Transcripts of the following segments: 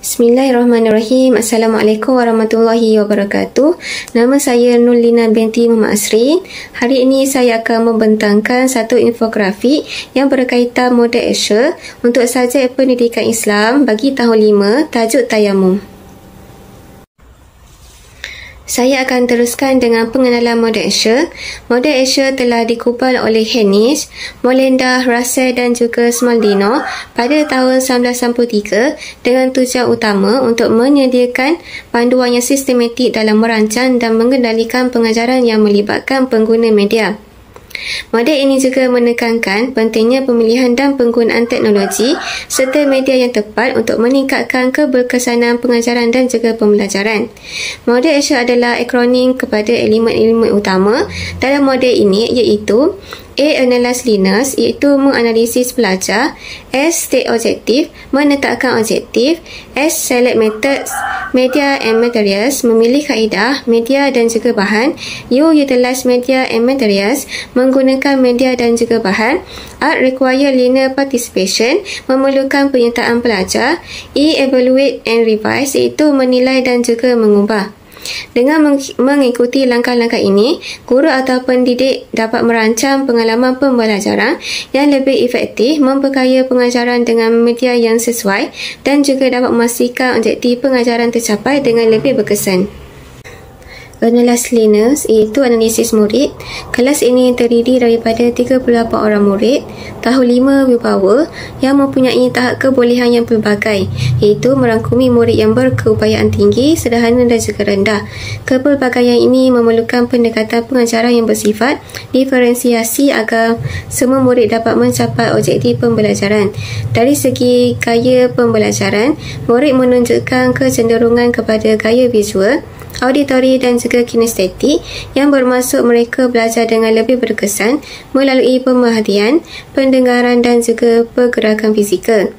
Bismillahirrahmanirrahim. Assalamualaikum warahmatullahi wabarakatuh. Nama saya Nurlina binti Muhammad Asri. Hari ini saya akan membentangkan satu infografik yang berkaitan model Asia untuk subjek pendidikan Islam bagi tahun 5, tajuk Tayamum. Saya akan teruskan dengan pengenalan model Asia. Model Asia telah dikubal oleh Hennish, Molenda, Russell dan juga Smaldino pada tahun 1993 dengan tujuan utama untuk menyediakan panduan yang sistematik dalam merancang dan mengendalikan pengajaran yang melibatkan pengguna media. Model ini juga menekankan pentingnya pemilihan dan penggunaan teknologi serta media yang tepat untuk meningkatkan keberkesanan pengajaran dan juga pembelajaran. Model Asia adalah akronim kepada elemen-elemen utama dalam model ini iaitu A. Analyze learners iaitu menganalisis pelajar. S. State objektif menetapkan objektif. S. Select methods media and materials memilih kaedah, media dan juga bahan. U. Utilize media and materials menggunakan media dan juga bahan. R. Require learner participation memerlukan penyertaan pelajar. E. Evaluate and revise iaitu menilai dan juga mengubah. Dengan mengikuti langkah-langkah ini, guru atau pendidik dapat merancang pengalaman pembelajaran yang lebih efektif, memperkaya pengajaran dengan media yang sesuai dan juga dapat memastikan objektif pengajaran tercapai dengan lebih berkesan. Analyze learners iaitu analisis murid. Kelas ini terdiri daripada 38 orang murid tahun 5 willpower yang mempunyai tahap kebolehan yang pelbagai iaitu merangkumi murid yang berkeupayaan tinggi, sederhana dan juga rendah. Kepelbagaian ini memerlukan pendekatan pengajaran yang bersifat diferensiasi agar semua murid dapat mencapai objektif pembelajaran. Dari segi gaya pembelajaran, murid menunjukkan kecenderungan kepada gaya visual, auditori dan juga kinestetik yang bermaksud mereka belajar dengan lebih berkesan melalui pemerhatian, pendengaran dan juga pergerakan fizikal.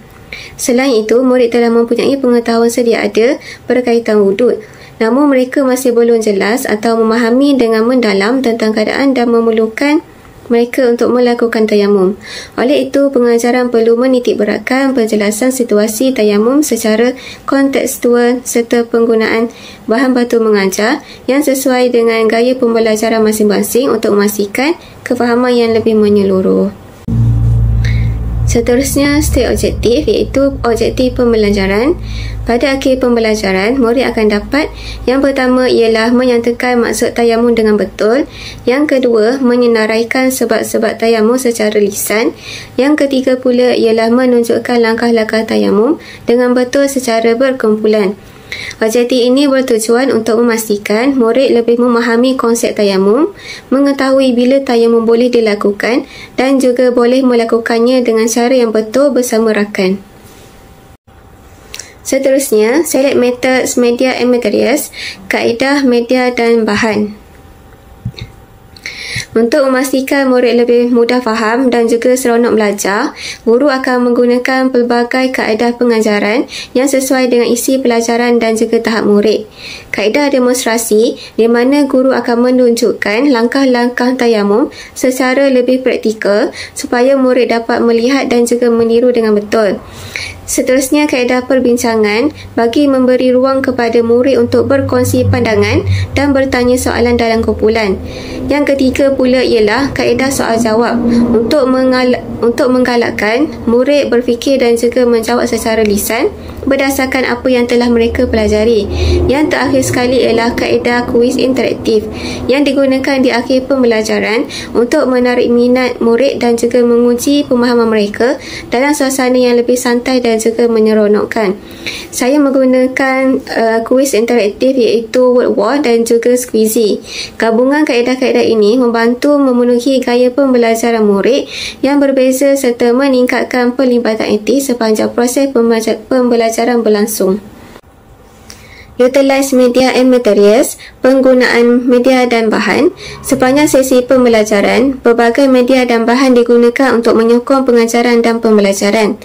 Selain itu, murid telah mempunyai pengetahuan sedia ada berkaitan wuduk. Namun mereka masih belum jelas atau memahami dengan mendalam tentang keadaan dan memerlukan mereka untuk melakukan tayamum. Oleh itu, pengajaran perlu menitikberatkan penjelasan situasi tayamum secara kontekstual serta penggunaan bahan batu mengajar yang sesuai dengan gaya pembelajaran masing-masing untuk memastikan kefahaman yang lebih menyeluruh. Seterusnya, state objektif iaitu objektif pembelajaran. Pada akhir pembelajaran, murid akan dapat yang pertama ialah menyatakan maksud tayamum dengan betul. Yang kedua, menyenaraikan sebab-sebab tayamum secara lisan. Yang ketiga pula ialah menunjukkan langkah-langkah tayamum dengan betul secara berkumpulan. Objektif ini bertujuan untuk memastikan murid lebih memahami konsep tayamum, mengetahui bila tayamum boleh dilakukan dan juga boleh melakukannya dengan cara yang betul bersama rakan. Seterusnya, select methods, media and materials, kaedah, media dan bahan. Untuk memastikan murid lebih mudah faham dan juga seronok belajar, guru akan menggunakan pelbagai kaedah pengajaran yang sesuai dengan isi pelajaran dan juga tahap murid. Kaedah demonstrasi di mana guru akan menunjukkan langkah-langkah tayamum secara lebih praktikal supaya murid dapat melihat dan juga meniru dengan betul. Seterusnya, kaedah perbincangan bagi memberi ruang kepada murid untuk berkongsi pandangan dan bertanya soalan dalam kumpulan. Yang ketiga pula ialah kaedah soal jawab untuk menggalakkan murid berfikir dan juga menjawab secara lisan berdasarkan apa yang telah mereka pelajari. Yang terakhir sekali ialah kaedah kuis interaktif yang digunakan di akhir pembelajaran untuk menarik minat murid dan juga menguji pemahaman mereka dalam suasana yang lebih santai dan juga menyeronokkan. Saya menggunakan kuis interaktif iaitu word wall dan juga squeezy. Gabungan kaedah-kaedah ini membantu memenuhi gaya pembelajaran murid yang berbeza serta meningkatkan pelibatan aktif sepanjang proses pembelajaran berlangsung. Utilize media and materials, penggunaan media dan bahan. Sepanjang sesi pembelajaran, berbagai media dan bahan digunakan untuk menyokong pengajaran dan pembelajaran.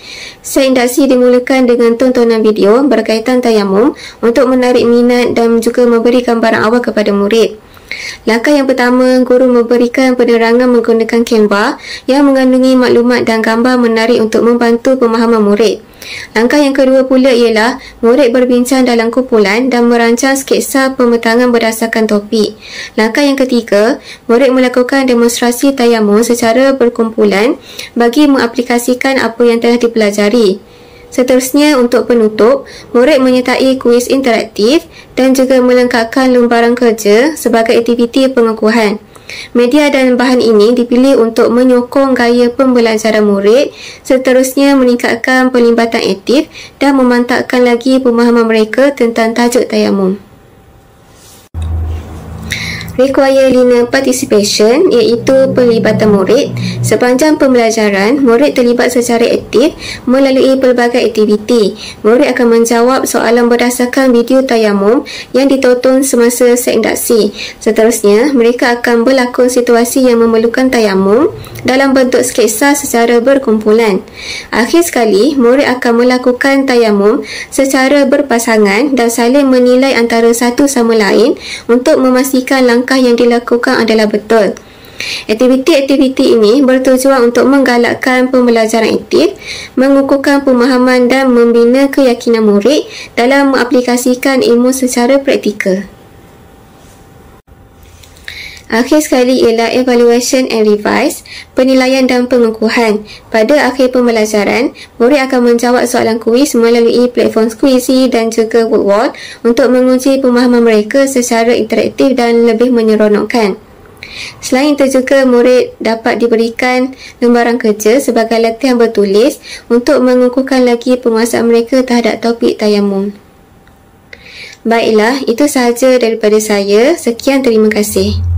Set induksi dimulakan dengan tontonan video berkaitan tayamum untuk menarik minat dan juga memberi gambaran awal kepada murid. Langkah yang pertama, guru memberikan penerangan menggunakan Canva yang mengandungi maklumat dan gambar menarik untuk membantu pemahaman murid. Langkah yang kedua pula ialah murid berbincang dalam kumpulan dan merancang sketsa pemetangan berdasarkan topik. Langkah yang ketiga, murid melakukan demonstrasi tayamum secara berkumpulan bagi mengaplikasikan apa yang telah dipelajari. Seterusnya, untuk penutup, murid menyertai kuis interaktif dan juga melengkapkan lembaran kerja sebagai aktiviti pengukuhan. Media dan bahan ini dipilih untuk menyokong gaya pembelajaran murid, seterusnya meningkatkan pelibatan aktif dan memantapkan lagi pemahaman mereka tentang tajuk tayamum. Require linear participation, iaitu pelibatan murid. Sepanjang pembelajaran, murid terlibat secara aktif melalui pelbagai aktiviti. Murid akan menjawab soalan berdasarkan video tayamum yang ditonton semasa seinduksi. Seterusnya, mereka akan berlakon situasi yang memerlukan tayamum dalam bentuk sketsa secara berkumpulan. Akhir sekali, murid akan melakukan tayamum secara berpasangan dan saling menilai antara satu sama lain untuk memastikan langkah yang dilakukan adalah betul. Aktiviti-aktiviti ini bertujuan untuk menggalakkan pembelajaran aktif, mengukuhkan pemahaman dan membina keyakinan murid dalam mengaplikasikan ilmu secara praktikal. Akhir sekali ialah evaluation and revise, penilaian dan pengukuhan. Pada akhir pembelajaran, murid akan menjawab soalan kuis melalui platform Squeezy dan juga Woodward untuk menguji pemahaman mereka secara interaktif dan lebih menyeronokkan. Selain itu juga, murid dapat diberikan lembaran kerja sebagai latihan bertulis untuk mengukuhkan lagi penguasaan mereka terhadap topik tayamum. Baiklah, itu sahaja daripada saya. Sekian, terima kasih.